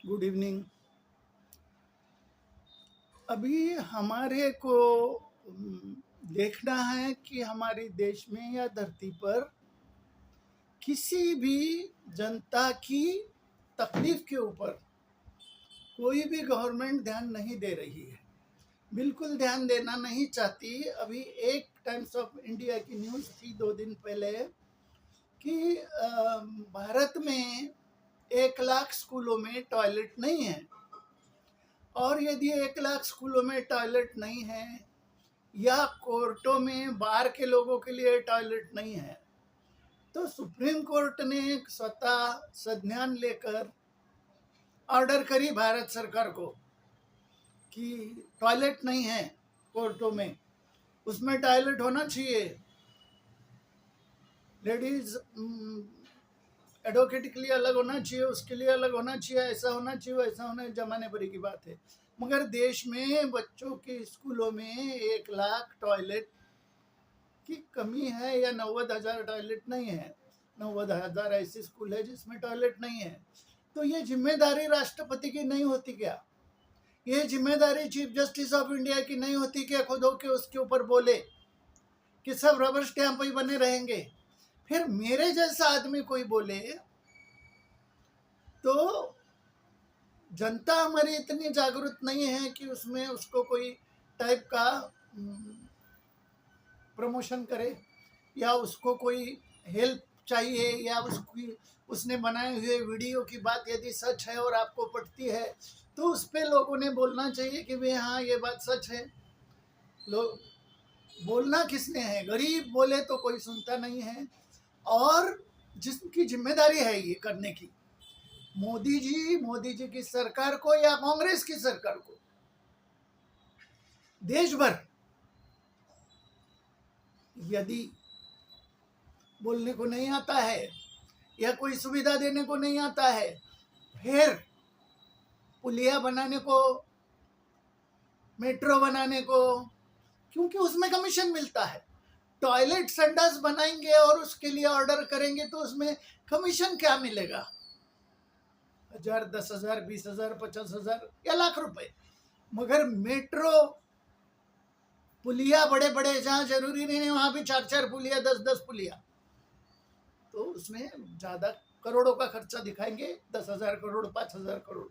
Good evening. अभी हमारे को देखना है कि हमारे देश में या धरती पर किसी भी जनता की तकलीफ के ऊपर कोई भी गवर्नमेंट ध्यान नहीं दे रही है, बिल्कुल ध्यान देना नहीं चाहती। अभी एक टाइम्स ऑफ इंडिया की न्यूज़ थी 2 दिन पहले कि भारत में 1 लाख स्कूलों में टॉयलेट नहीं है, और यदि 1 लाख स्कूलों में टॉयलेट नहीं है या कोर्टों में बाहर के लोगों के लिए टॉयलेट नहीं है, तो सुप्रीम कोर्ट ने स्वतः संज्ञान लेकर ऑर्डर करी भारत सरकार को कि टॉयलेट नहीं है कोर्टों में, उसमें टॉयलेट होना चाहिए। लेडीज एडवोकेट के लिए अलग होना चाहिए, उसके लिए अलग होना चाहिए, ऐसा होना चाहिए, वैसा होना, जमाने भरी की बात है। मगर देश में बच्चों के स्कूलों में 1 लाख टॉयलेट की कमी है या 90,000 टॉयलेट नहीं है। 90,000 ऐसे स्कूल है जिसमें टॉयलेट नहीं है। तो ये जिम्मेदारी राष्ट्रपति की नहीं होती क्या? ये जिम्मेदारी चीफ जस्टिस ऑफ इंडिया की नहीं होती क्या? खुद होके उसके ऊपर बोले कि सब रबर स्टैंप ही बने रहेंगे। फिर मेरे जैसा आदमी कोई बोले तो जनता हमारी इतनी जागरूक नहीं है कि उसमें उसको कोई टाइप का प्रमोशन करे, या उसको कोई हेल्प चाहिए, या उसकी उसने बनाए हुए वीडियो की बात यदि सच है और आपको पटती है तो उस पर लोगों ने बोलना चाहिए कि भाई हाँ ये बात सच है। लोग बोलना किसने है? गरीब बोले तो कोई सुनता नहीं है। और जिसकी जिम्मेदारी है ये करने की, मोदी जी की सरकार को या कांग्रेस की सरकार को, देश भर यदि बोलने को नहीं आता है या कोई सुविधा देने को नहीं आता है, फिर पुलिया बनाने को, मेट्रो बनाने को, क्योंकि उसमें कमीशन मिलता है। टॉयलेट संडास बनाएंगे और उसके लिए ऑर्डर करेंगे तो उसमें कमीशन क्या मिलेगा? 1,000, 10,000, 20,000, 50,000 या लाख रुपए। मगर मेट्रो पुलिया बड़े बड़े जहाँ जरूरी नहीं है वहां भी 4-4 पुलिया, 10-10 पुलिया, तो उसमें ज्यादा करोड़ों का खर्चा दिखाएंगे। 10,000 करोड़, 5,000 करोड़,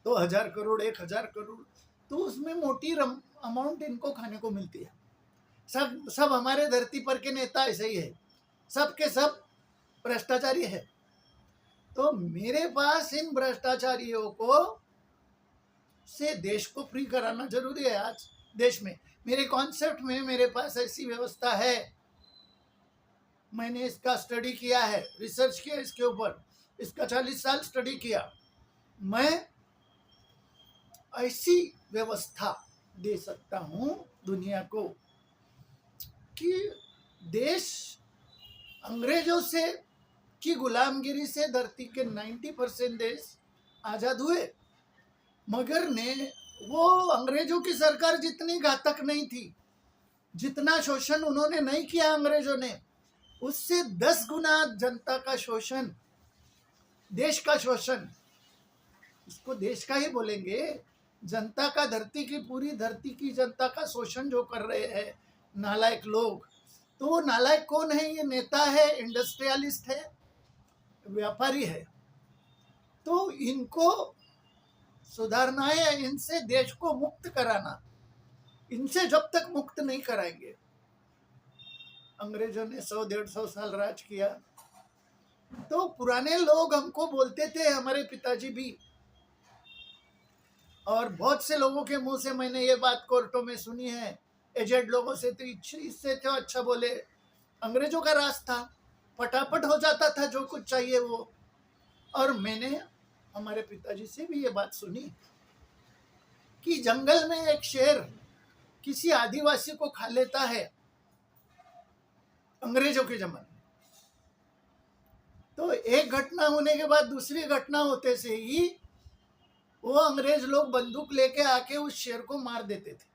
2,000 करोड़, 1,000 करोड़, तो उसमें मोटी अमाउंट इनको खाने को मिलती है। सब हमारे धरती पर के नेता ऐसे ही है, सब के सब भ्रष्टाचारी है। तो मेरे पास इन भ्रष्टाचारियों को से देश को फ्री कराना जरूरी है। आज देश में मेरे कॉन्सेप्ट में मेरे पास ऐसी व्यवस्था है, मैंने इसका स्टडी किया है, रिसर्च किया इसके ऊपर, इसका 40 साल स्टडी किया। मैं ऐसी व्यवस्था दे सकता हूं दुनिया को कि देश अंग्रेजों से की गुलामगिरी से धरती के 90% देश आजाद हुए, मगर ने वो अंग्रेजों की सरकार जितनी घातक नहीं थी, जितना शोषण उन्होंने नहीं किया अंग्रेजों ने, उससे 10 गुना जनता का शोषण, देश का शोषण, इसको देश का ही बोलेंगे, जनता का, धरती की, पूरी धरती की जनता का शोषण जो कर रहे हैं नालायक लोग। तो वो नालायक कौन है? ये नेता है, इंडस्ट्रियलिस्ट है, व्यापारी है। तो इनको सुधारना है, इनसे देश को मुक्त कराना। इनसे जब तक मुक्त नहीं कराएंगे, अंग्रेजों ने 100-150 साल राज किया, तो पुराने लोग हमको बोलते थे, हमारे पिताजी भी, और बहुत से लोगों के मुंह से मैंने ये बात कोर्टों में सुनी है, एजेड लोगों से, तो इससे तो अच्छा बोले अंग्रेजों का राज था, फटाफट हो जाता था जो कुछ चाहिए वो। और मैंने हमारे पिताजी से भी ये बात सुनी कि जंगल में एक शेर किसी आदिवासी को खा लेता है अंग्रेजों के जमाने में, तो एक घटना होने के बाद दूसरी घटना होते से ही वो अंग्रेज लोग बंदूक लेके आके उस शेर को मार देते थे,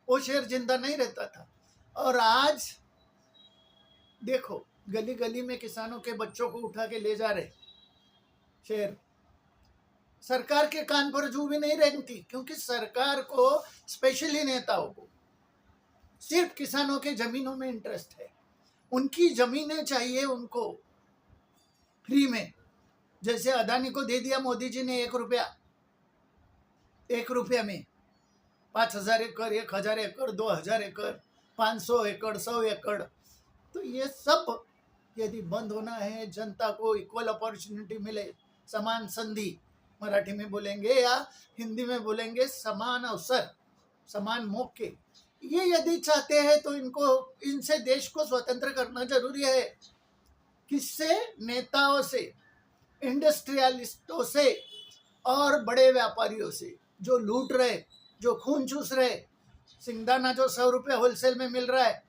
वो शेर जिंदा नहीं रहता था। और आज देखो, गली गली में किसानों के बच्चों को उठा के ले जा रहे शेर, सरकार के कान पर जू भी नहीं रेंगती, क्योंकि सरकार को, स्पेशली नेताओं को, सिर्फ किसानों के जमीनों में इंटरेस्ट है। उनकी जमीनें चाहिए उनको फ्री में। जैसे अदानी को दे दिया मोदी जी ने 1 रुपया में 5,000 एकड़, 1,000 एकड़, 2,000 एकड़, 500 एकड़, 100 एकड़। तो ये सब यदि बंद होना है, जनता को इक्वल अपॉर्चुनिटी मिले, समान संधि मराठी में बोलेंगे या हिंदी में बोलेंगे समान अवसर, समान मौके, ये यदि चाहते हैं तो इनसे देश को स्वतंत्र करना जरूरी है। किससे? नेताओं से, इंडस्ट्रियलिस्टों से और बड़े व्यापारियों से, जो लूट रहे, जो खून चूस रहे। सिंगदाना जो 100 रुपये होलसेल में मिल रहा है,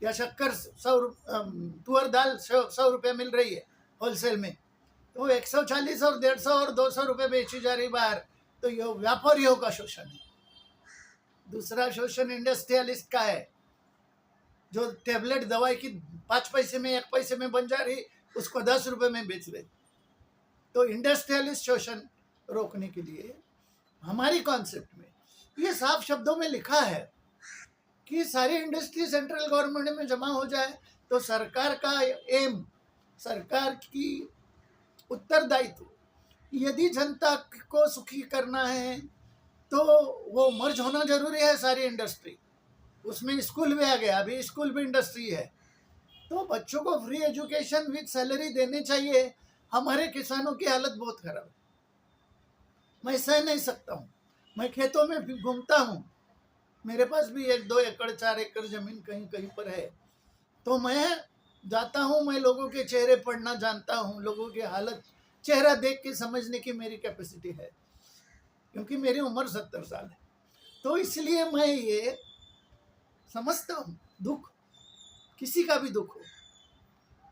या शक्कर तुअर दाल 100 रुपये मिल रही है होलसेल में, तो 140 और 150 और 200 रुपये बेची जा रही बाहर। तो ये व्यापारियों का शोषण है। दूसरा शोषण इंडस्ट्रियलिस्ट का है, जो टेबलेट दवाई की 5 पैसे में, 1 पैसे में बन जा रही, उसको 10 रुपये में बेच रहे। तो इंडस्ट्रियलिस्ट शोषण रोकने के लिए हमारी कॉन्सेप्ट में ये साफ शब्दों में लिखा है कि सारी इंडस्ट्री सेंट्रल गवर्नमेंट में जमा हो जाए। तो सरकार का एम, सरकार की उत्तरदायित्व, यदि जनता को सुखी करना है तो वो मर्ज होना जरूरी है। सारी इंडस्ट्री, उसमें स्कूल भी आ गया, अभी स्कूल भी इंडस्ट्री है। तो बच्चों को फ्री एजुकेशन विद सैलरी देने चाहिए। हमारे किसानों की हालत बहुत खराब है, मैं सह नहीं सकता हूँ। मैं खेतों में भी घूमता हूँ, मेरे पास भी 1-2 एकड़ 4 एकड़ जमीन कहीं कहीं पर है, तो मैं जाता हूँ, मैं लोगों के चेहरे पढ़ना जानता हूँ, लोगों की हालत चेहरा देख के समझने की मेरी कैपेसिटी है, क्योंकि मेरी उम्र 70 साल है। तो इसलिए मैं ये समझता हूँ, दुख किसी का भी दुख हो,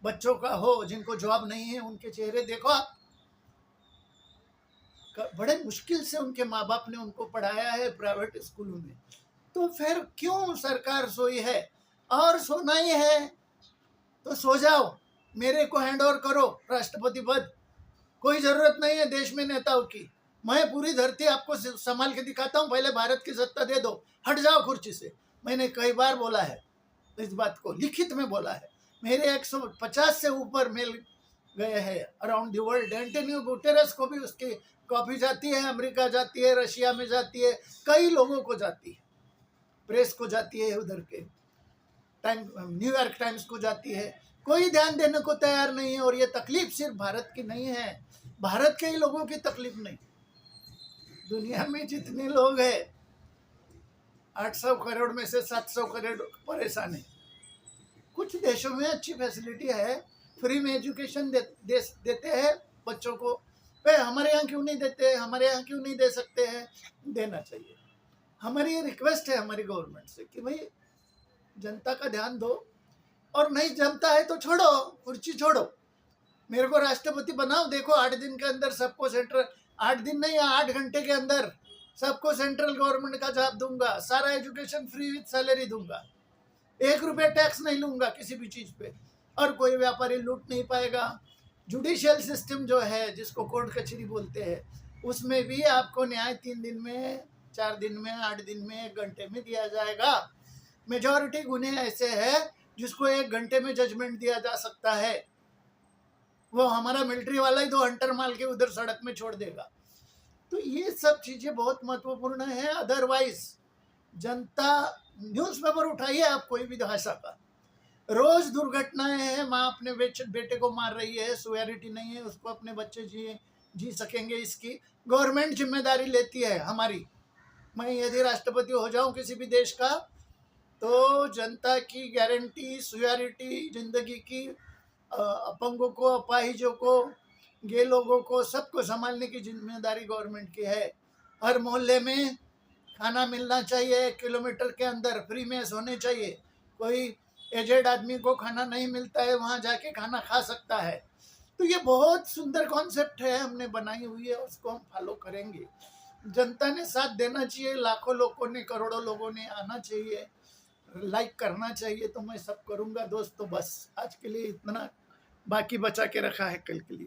बच्चों का हो जिनको जॉब नहीं है, उनके चेहरे देखो आप, बड़े मुश्किल से उनके माँ बाप ने उनको पढ़ाया है प्राइवेट स्कूलों में। तो फिर क्यों सरकार सोई है? और सोना ही है तो सो जाओ, मेरे को हैंड ओवर करो राष्ट्रपति पद, कोई जरूरत नहीं है देश में नेताओं की। मैं पूरी धरती आपको संभाल के दिखाता हूँ, पहले भारत की सत्ता दे दो, हट जाओ कुर्सी से। मैंने कई बार बोला है इस बात को, लिखित में बोला है। मेरे 150 से ऊपर मेल गए हैं around the world. Antonio Guterres को भी उसकी कॉपी जाती है, अमेरिका जाती है, रशिया में जाती है, कई लोगों को जाती है, प्रेस को जाती है, उधर के न्यूयॉर्क टाइम्स को जाती है। कोई ध्यान देने को तैयार नहीं है। और ये तकलीफ सिर्फ भारत की नहीं है, भारत के ही लोगों की तकलीफ नहीं, दुनिया में जितने लोग हैं 800 करोड़ में से 700 करोड़ परेशान है। कुछ देशों में अच्छी फैसिलिटी है, फ्री में एजुकेशन देते हैं बच्चों को। हमारे यहाँ क्यों नहीं देते? हमारे यहाँ क्यों नहीं दे सकते हैं? देना चाहिए। हमारी ये रिक्वेस्ट है हमारी गवर्नमेंट से कि भाई जनता का ध्यान दो, और नहीं जमता है तो छोड़ो, कुर्सी छोड़ो, मेरे को राष्ट्रपति बनाओ। देखो 8 दिन के अंदर सबको सेंट्रल, 8 दिन नहीं, 8 घंटे के अंदर सबको सेंट्रल गवर्नमेंट का जॉब दूंगा, सारा एजुकेशन फ्री विद सैलरी दूंगा, 1 रुपया टैक्स नहीं लूंगा किसी भी चीज पे, और कोई व्यापारी लूट नहीं पाएगा। जुडिशियल सिस्टम जो है, जिसको कोर्ट कचहरी बोलते हैं, उसमें भी आपको न्याय 3 दिन में, 4 दिन में, 8 दिन में, 1 घंटे में दिया जाएगा। मेजॉरिटी गुने ऐसे हैं जिसको 1 घंटे में जजमेंट दिया जा सकता है, वो हमारा मिलिट्री वाला ही 2 हंटर मार के उधर सड़क में छोड़ देगा। तो ये सब चीजें बहुत महत्वपूर्ण है। अदरवाइज जनता, न्यूज़पेपर उठाइए आप कोई भी भाषा का, रोज दुर्घटनाएं हैं, माँ अपने बेटे को मार रही है, सुवेरिटी नहीं है, उसको अपने बच्चे जी सकेंगे, इसकी गवर्नमेंट जिम्मेदारी लेती है हमारी। मैं यदि राष्ट्रपति हो जाऊं किसी भी देश का, तो जनता की गारंटी, सुवेरिटी, जिंदगी की, अपंगों को, अपाहिजों को, गे लोगों को, सबको संभालने की जिम्मेदारी गवर्नमेंट की है। हर मोहल्ले में खाना मिलना चाहिए, 1 किलोमीटर के अंदर फ्री में होने चाहिए। कोई एजेड आदमी को खाना नहीं मिलता है, वहाँ जाके खाना खा सकता है। तो ये बहुत सुंदर कॉन्सेप्ट है, हमने बनाई हुई है, उसको हम फॉलो करेंगे। जनता ने साथ देना चाहिए, लाखों लोगों ने, करोड़ों लोगों ने आना चाहिए, लाइक करना चाहिए, तो मैं सब करूँगा दोस्तों। बस आज के लिए इतना, बाकी बचा के रखा है कल के लिए।